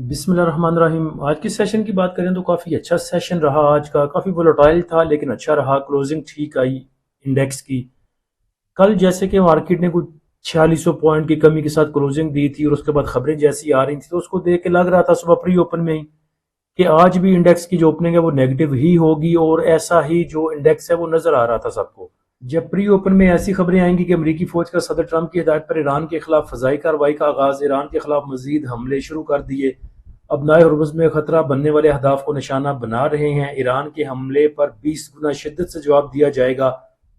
बिस्मिल्लाहिर्रहमानिर्रहीम। आज की सेशन की बात करें तो काफ़ी अच्छा सेशन रहा आज का। काफ़ी वोलेटाइल था लेकिन अच्छा रहा। क्लोजिंग ठीक आई इंडेक्स की। कल जैसे कि मार्केट ने कुछ 4600 पॉइंट की कमी के साथ क्लोजिंग दी थी और उसके बाद खबरें जैसी आ रही थी तो उसको देख के लग रहा था सुबह प्री ओपन में ही कि आज भी इंडेक्स की जो ओपनिंग है वो नेगेटिव ही होगी और ऐसा ही जो इंडेक्स है वो नज़र आ रहा था सबको। जब प्री ओपन में ऐसी खबरें आएंगी कि अमरीकी फौज का सदर ट्रंप की हिदायत पर ईरान के खिलाफ फजाई कार्रवाई का आगाज, ईरान के खिलाफ मजीद हमले शुरू कर दिए, अब नए हुर्मुज़ में खतरा बनने वाले अहदाफ को निशाना बना रहे हैं, ईरान के हमले पर 20 गुना शिद्दत से जवाब दिया जाएगा।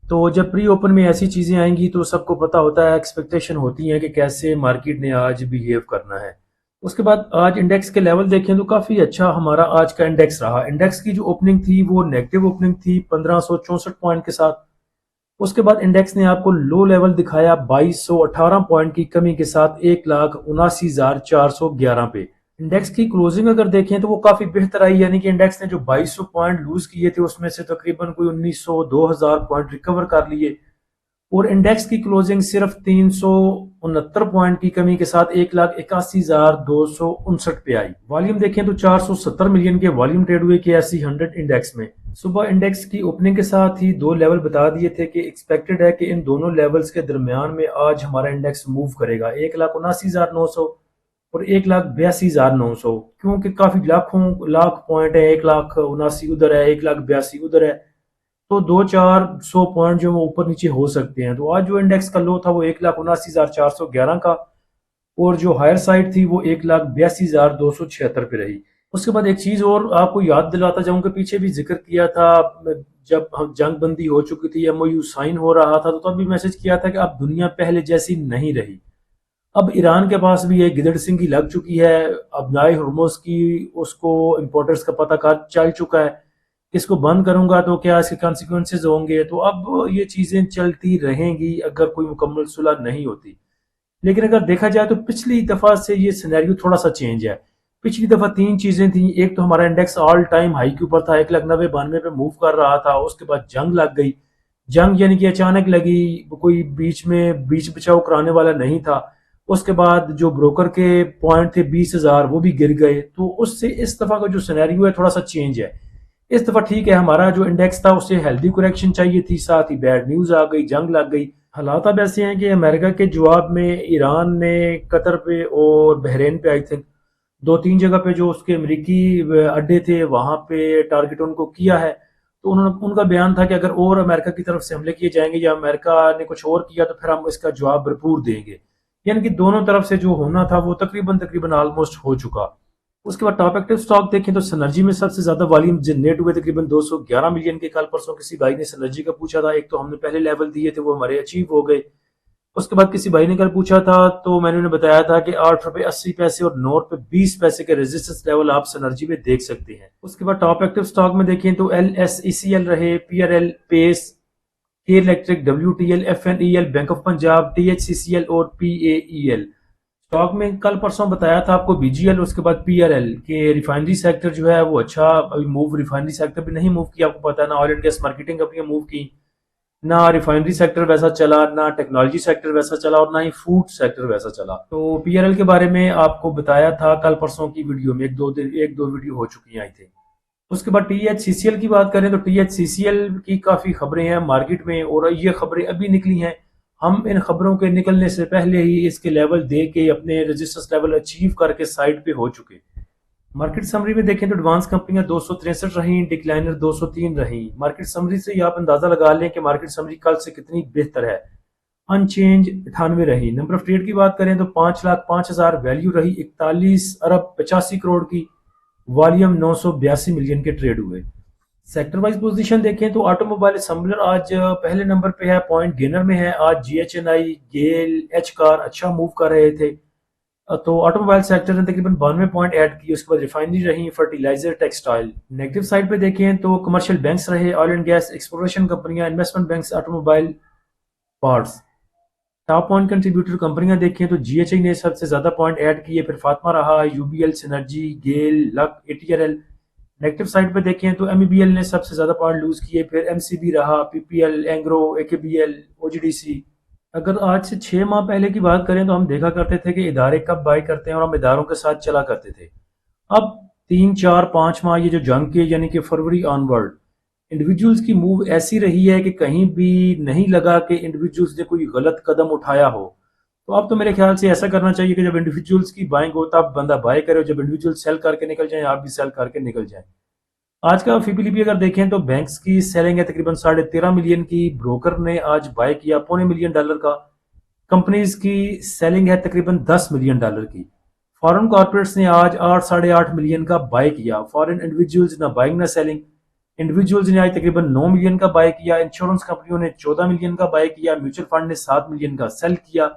तो जब प्री ओपन में ऐसी चीज़ें आएंगी तो सबको पता होता है, एक्सपेक्टेशन होती है कि कैसे मार्केट ने आज बिहेव करना है। उसके बाद आज इंडेक्स के लेवल देखें तो काफ़ी अच्छा हमारा आज का इंडेक्स रहा। इंडेक्स की जो ओपनिंग थी वो नेगेटिव ओपनिंग थी 1564 पॉइंट के साथ। उसके बाद इंडेक्स ने आपको लो लेवल दिखाया 2218 पॉइंट की कमी के साथ 1,79,411 पे। इंडेक्स की क्लोजिंग अगर देखें तो वो काफी बेहतर आई, यानी कि इंडेक्स ने जो 2200 पॉइंट लूज किए थे उसमें से तकरीबन कोई 1900 2000 पॉइंट रिकवर कर लिए और इंडेक्स की क्लोजिंग सिर्फ 369 पॉइंट की कमी के साथ 1,81,259 पे आई। वॉल्यूम देखें तो 470 मिलियन के वॉल्यूम ट्रेड हुए के एस 100 इंडेक्स में। सुबह इंडेक्स की ओपनिंग के साथ ही दो लेवल बता दिए थे कि एक्सपेक्टेड है कि इन दोनों लेवल्स के दरमियान में आज हमारा इंडेक्स मूव करेगा, 1,79,900 और 1,82,900, क्योंकि काफी लाखों लाख पॉइंट है, 1,79,000 उधर है, 1,82,000 उधर है, तो 2-400 पॉइंट जो वो ऊपर नीचे हो सकते हैं। तो आज जो इंडेक्स का लो था वो 1,79,411 का और जो हायर साइड थी वो 1,82,276 पे रही। उसके बाद एक चीज और आपको याद दिलाता जाऊं कि पीछे भी जिक्र किया था, जब जंग बंदी हो चुकी थी, एमओयू साइन हो रहा था, तो तब भी मैसेज किया था कि अब दुनिया पहले जैसी नहीं रही। अब ईरान के पास भी एक गिदड़ सिंह की लग चुकी है। अब नए हुर्मुज की उसको इंपोर्टर्स का पता कर चल चुका है, इसको बंद करूंगा तो क्या इसके कॉन्सिक्वेंसेज होंगे। तो अब ये चीजें चलती रहेंगी अगर कोई मुकम्मल सुलह नहीं होती। लेकिन अगर देखा जाए तो पिछली दफा से ये सिनेरियो थोड़ा सा चेंज है। पिछली दफा तीन चीजें थी। एक तो हमारा इंडेक्स ऑल टाइम हाई के ऊपर था, 1,90,92 पे मूव कर रहा था। उसके बाद जंग लग गई। जंग यानी कि अचानक लगी, कोई बीच में बीच बचाव कराने वाला नहीं था। उसके बाद जो ब्रोकर के पॉइंट थे 20,000 वो भी गिर गए। तो उससे इस दफा का जो सिनेरियो है थोड़ा सा चेंज है। इस दफा ठीक है, हमारा जो इंडेक्स था उससे हेल्दी करेक्शन चाहिए थी, साथ ही बैड न्यूज आ गई, जंग लग गई। हालात अब ऐसे हैं कि अमेरिका के जवाब में ईरान ने कतर पे और बहरीन पे आई थिंक दो तीन जगह पे जो उसके अमरीकी अड्डे थे वहां पे टारगेट उनको किया है। तो उन्होंने उनका बयान था कि अगर और अमेरिका की तरफ से हमले किए जाएंगे या अमेरिका ने कुछ और किया तो फिर हम इसका जवाब भरपूर देंगे। यानी कि दोनों तरफ से जो होना था वो तकरीबन तकरीबन ऑलमोस्ट हो चुका। उसके बाद टॉप एक्टिव स्टॉक देखें तो सिनर्जी में सबसे ज्यादा वॉल्यूम जनरेट हुए, तकरीबन 211 मिलियन के। कल परसों किसी भाई ने सिनर्जी का पूछा था, एक तो हमने पहले लेवल दिए थे वो हमारे अचीव हो गए। उसके बाद किसी भाई ने कल पूछा था तो मैंने उन्हें बताया था कि 8 रुपए 80 पैसे और 9 रुपए 20 पैसे के रेजिस्टेंस लेवल आप सिनर्जी में देख सकते हैं। उसके बाद टॉप एक्टिव स्टॉक में देखें तो LSECL रहे, PRL, पेस, के electric, WTL, FNEL, bank of Punjab, THCCL और PAEL। स्टॉक में कल परसों बताया था आपको BGL, उसके बाद PRL के रिफाइनरी सेक्टर जो है वो अच्छा अभी मूव, रिफाइनरी सेक्टर भी नहीं मूव किया, आपको पता है ना। ऑयल एंड गैस मार्केटिंग कंपनियां मूव की, ना रिफाइनरी सेक्टर वैसा चला, ना टेक्नोलॉजी सेक्टर वैसा चला और ना ही फूड सेक्टर वैसा चला। तो PRL के बारे में आपको बताया था कल परसों की वीडियो में, एक दो वीडियो हो चुकी हैं आई थिंक। उसके बाद THCCL की बात करें तो THCCL की काफी खबरें हैं मार्केट में और ये खबरें अभी निकली हैं। हम इन खबरों के निकलने से पहले ही इसके लेवल दे के अपने रजिस्टर्स लेवल अचीव करके साइड पे हो चुके। मार्केट समरी में देखें तो एडवांस कंपनियां 263 रही, डिक्लाइनर 203 रही। मार्केट समरी से ही आप अंदाजा लगा लें कि मार्केट समरी कल से कितनी बेहतर है। अनचेंज 98 रही। नंबर ऑफ ट्रेड की बात करें तो 5,05,000 वैल्यू रही, 41 अरब 85 करोड़ की। वॉल्यूम 982 मिलियन के ट्रेड हुए। सेक्टर वाइज पोजीशन देखें तो ऑटोमोबाइल असम्बलर आज पहले नंबर पे है, पॉइंट गेनर में है। आज GHNI, गेल, एच कार अच्छा मूव कर रहे थे। तो ऑटोमोबाइल सेक्टर ने तकरीबन 92 पॉइंट ऐड किए। उसके बाद रिफाइनरी रही, फर्टिलाइजर, टेक्सटाइल। नेगेटिव साइड पे देखें तो कमर्शियल बैंक्स रहे, ऑयल एंड गैस, एक्सप्लोरेशन कंपनियां, investment banks, automobile parts. Top point contributor कंपनियां देखें तो GHI ने सबसे ज्यादा पॉइंट ऐड किए, फिर फातमा रहा, UBL, सिनर्जी, गेल, लक, ATRL। नेगेटिव साइड पे देखें तो MEBL ने सबसे ज्यादा पॉइंट लूज किए, फिर MCB रहा, PPL, एंग्रो, AKBL, OGDC। अगर आज से 6 माह पहले की बात करें तो हम देखा करते थे कि इदारे कब बाई करते हैं और हम इदारों के साथ चला करते थे। अब 3 4 5 माह ये जो जंग के यानी कि फरवरी ऑनवर्ड इंडिविजुअल्स की मूव ऐसी रही है कि कहीं भी नहीं लगा कि इंडिविजुअल्स ने कोई गलत कदम उठाया हो। तो अब तो मेरे ख्याल से ऐसा करना चाहिए कि जब इंडिविजुअल्स की बाइंग हो तब बंदा बाय करे, जब इंडिविजुअल सेल करके निकल जाए आप भी सेल करके निकल जाए। आज का फिबीलिपी अगर देखें तो बैंक्स की सेलिंग है तकरीबन 13.5 मिलियन की, ब्रोकर ने आज बाय किया $0.25 मिलियन का, कंपनीज की सेलिंग है तकरीबन $10 मिलियन की। फॉरेन कॉर्पोरेट्स ने आज 8 साढ़े 8 मिलियन का बाय किया, फॉरेन इंडिविजुअल्स ना बाइंग ना सेलिंग। इंडिविजुअल्स ने आज तकरीबन 9 मिलियन का बाय किया, इंश्योरेंस कंपनियों ने 14 मिलियन का बाय किया, म्यूचुअल फंड ने 7 मिलियन का सेल किया,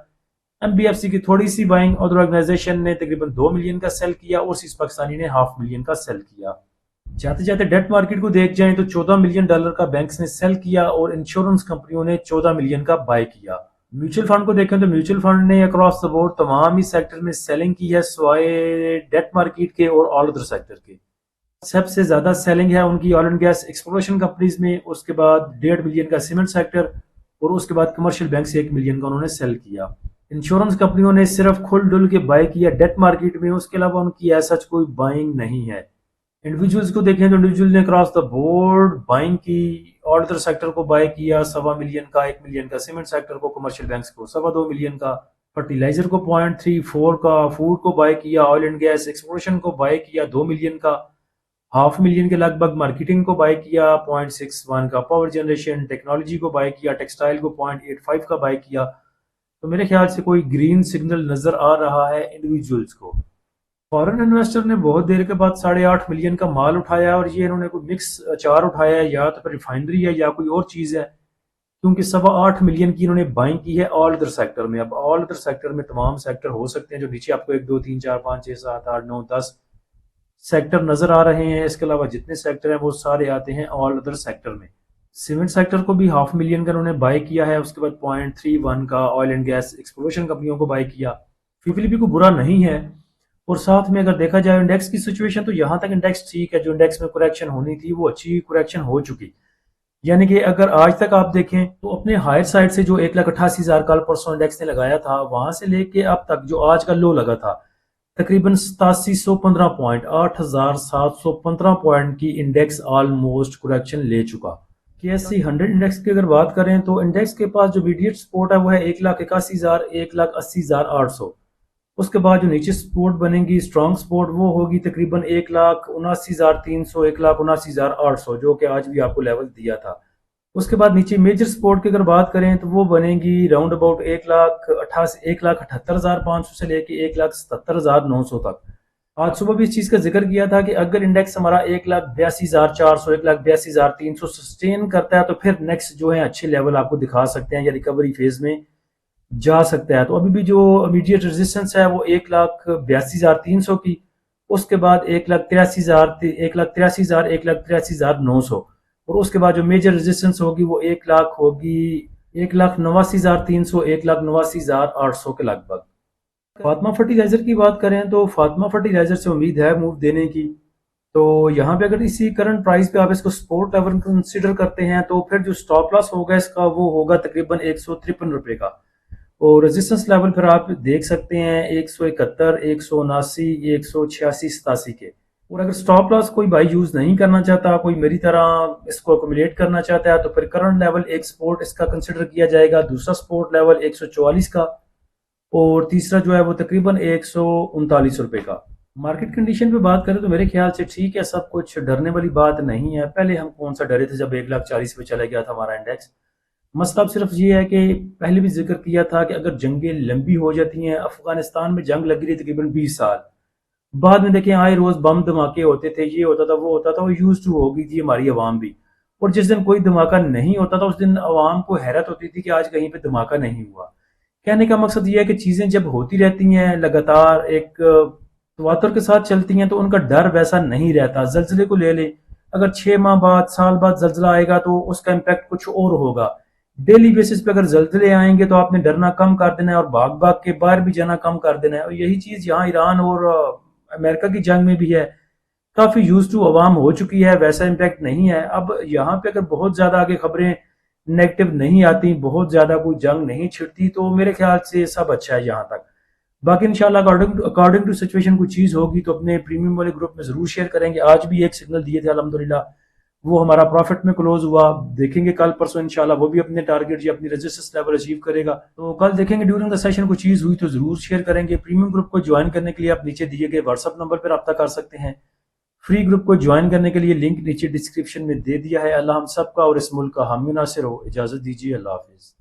एमबीएफसी की थोड़ी सी बाइंग, अदर ऑर्गेनाइजेशन ने तकरीबन 2 मिलियन का सेल किया और सीस पाकिस्तानी ने हाफ मिलियन का सेल किया। जाते जाते डेट मार्केट को देख जाएं तो $14 मिलियन का बैंक्स ने सेल किया और इंश्योरेंस कंपनियों ने 14 मिलियन का बाय किया। म्यूचुअल फंड को देखें तो म्यूचुअल फंड ने अक्रॉस द बोर्ड तमाम ही सेक्टर में सेलिंग की है सिवाय डेट मार्केट के और ऑल अदर सेक्टर के। सबसे ज्यादा सेलिंग है उनकी oil and gas exploration companies में, उसके बाद 1.5 मिलियन का सीमेंट सेक्टर और उसके बाद कमर्शियल बैंक से 1 मिलियन का उन्होंने सेल किया। इंश्योरेंस कंपनियों ने सिर्फ खुल डुल के बाय किया डेट मार्केट में, उसके अलावा उनकी ऐसा कोई बाइंग नहीं है। इंडिविजुअल्स को देखें तो इंडिविजुअल ने क्रॉस द बोर्ड बाइंग की, और अदर सेक्टर को बाय किया 1.25 मिलियन का, 1 मिलियन का सीमेंट सेक्टर को, कमर्शियल बैंक्स को 2.25 मिलियन का, फर्टिलाइजर को 0.34 का, फूड को बाय किया, ऑयल एंड गैस एक्सप्लोरेशन को बाय किया 2 मिलियन का, हाफ मिलियन के लगभग मार्केटिंग को बाय किया 0.61 का, पावर जनरेशन टेक्नोलॉजी को बाय किया, टेक्सटाइल को 0.85 का बाय किया। तो मेरे ख्याल से कोई ग्रीन सिग्नल नजर आ रहा है इंडिविजुअल्स को। फॉरेन इन्वेस्टर ने बहुत देर के बाद 8.5 मिलियन का माल उठाया और ये इन्होंने कोई मिक्स अचार उठाया है, या तो फिर रिफाइनरी है या कोई और चीज है, क्योंकि 8.25 मिलियन की इन्होंने बाइंग की है ऑल अदर सेक्टर में। अब ऑल अदर सेक्टर में तमाम सेक्टर हो सकते हैं जो नीचे आपको 1 2 3 4 5 6 7 8 9 10 सेक्टर नजर आ रहे हैं, इसके अलावा जितने सेक्टर हैं वो सारे आते हैं ऑल अदर सेक्टर में। सीमेंट सेक्टर को भी 500,000 का उन्होंने बाय किया है, उसके बाद 0.31 का ऑयल एंड गैस एक्सप्लोरेशन कंपनियों को बाय किया। फिलिपी को बुरा नहीं है। और साथ में अगर देखा जाए इंडेक्स की सिचुएशन तो यहाँ तक इंडेक्स ठीक है, जो इंडेक्स में करेक्शन होनी थी वो अच्छी करेक्शन हो चुकी। यानी कि अगर आज तक आप देखें तो अपने हायर साइड से जो 1,88,000 कल परसों इंडेक्स ने लगाया था वहां से लेके अब तक जो आज का लो लगा था तकरीबन 8715 पॉइंट, 8,715 पॉइंट की इंडेक्स ऑलमोस्ट करेक्शन ले चुका। KSE 100 इंडेक्स की अगर बात करें तो इंडेक्स के पास जो इमीडिएट सपोर्ट है वो है 1,81,000, 1,80,800। उसके बाद जो नीचे सपोर्ट बनेगी स्ट्रॉन्ग सपोर्ट वो होगी तकरीबन 1,79,300, 1,79,800 जो कि आज भी आपको लेवल दिया था। उसके बाद नीचे मेजर सपोर्ट की अगर बात करें तो वो बनेगी राउंड अबाउट 1,78,500 से लेके 1,77,900 तक। आज सुबह भी इस चीज का जिक्र किया था कि अगर इंडेक्स हमारा 1,82,400, 1,82,300 सस्टेन करता है तो फिर नेक्स्ट जो है अच्छे लेवल आपको दिखा सकते हैं या रिकवरी फेज में जा सकता है। तो अभी भी जो इमीडिएट रेजिस्टेंस है वो 1,82,300 की, उसके बाद 1,83,000, 1,83,000, 1,83,900 और उसके बाद जो मेजर रेजिस्टेंस होगी वो 1 लाख होगी, 1,89,300, 1,89,800 के लगभग। फातिमा फर्टिलाइजर की बात करें तो फातिमा फर्टिलाइजर से उम्मीद है मूव देने की। तो यहाँ पे अगर इसी करंट प्राइस पे आप इसको सपोर्ट लेवल कंसीडर करते हैं तो फिर जो स्टॉप लॉस होगा इसका वो होगा तकरीबन 153 रुपए का, और रेजिस्टेंस लेवल फिर आप देख सकते हैं 171, 179, 186, 87 के। और अगर स्टॉप लॉस कोई भाई यूज नहीं करना चाहता, कोई मेरी तरह इसको अकोमोडेट करना चाहता है तो फिर करंट लेवल एक सपोर्ट इसका कंसिडर किया जाएगा, दूसरा सपोर्ट लेवल 144 का और तीसरा जो है वो तकरीबन 139 रुपए का। मार्केट कंडीशन पे बात करें तो मेरे ख्याल से ठीक है, सब कुछ डरने वाली बात नहीं है। पहले हम कौन सा डरे थे जब 1,40,000 पे चला गया था हमारा इंडेक्स। मसला अब सिर्फ ये है कि पहले भी जिक्र किया था कि अगर जंगें लंबी हो जाती हैं, अफगानिस्तान में जंग लगी रही तकरीबन 20 साल, बाद में देखें आए रोज बम धमाके होते थे, ये होता था वो होता था, वो यूज टू हो गई थी हमारी अवाम भी। और जिस दिन कोई धमाका नहीं होता था उस दिन अवाम को हैरत होती थी कि आज कहीं पे धमाका नहीं हुआ। कहने का मकसद ये है कि चीजें जब होती रहती हैं लगातार एक तवातर के साथ चलती हैं तो उनका डर वैसा नहीं रहता। जल्जले को ले ले, अगर 6 माह बाद साल बाद जल्जला आएगा तो उसका इम्पैक्ट कुछ और होगा। डेली बेसिस पे अगर जल्जले आएंगे तो आपने डरना कम कर देना है और भाग भाग के बाहर भी जाना कम कर देना है। और यही चीज यहाँ ईरान और अमेरिका की जंग में भी है, काफी यूज टू अवाम हो चुकी है, वैसा इम्पैक्ट नहीं है। अब यहाँ पे अगर बहुत ज्यादा आगे खबरें नेगेटिव नहीं आती, बहुत ज्यादा कोई जंग नहीं छिड़ती तो मेरे ख्याल से सब अच्छा है यहाँ तक। बाकी इंशाल्लाह अकॉर्डिंग टू सिचुएशन कोई चीज़ होगी तो अपने प्रीमियम वाले ग्रुप में ज़रूर शेयर करेंगे। आज भी एक सिग्नल दिए थे अल्हम्दुलिल्लाह, वो हमारा प्रॉफिट में क्लोज हुआ। देखेंगे कल परसों इंशाल्लाह वो भी अपने टारगेट या अपनी रेजिस्टेंस लेवल अचीव करेगा। तो कल देखेंगे ड्यूरिंग द सेशन कोई चीज़ हुई तो ज़रूर शेयर करेंगे। प्रीमियम ग्रुप को ज्वाइन करने के लिए आप नीचे दिए गए व्हाट्सअप नंबर पर रब्ता कर सकते हैं। फ्री ग्रुप को ज्वाइन करने के लिए लिंक नीचे डिस्क्रिप्शन में दे दिया है। अल्लाह हम सबका और इस मुल्क का हामी नासिर हो। इजाज़त दीजिए, अल्लाह हाफिज़।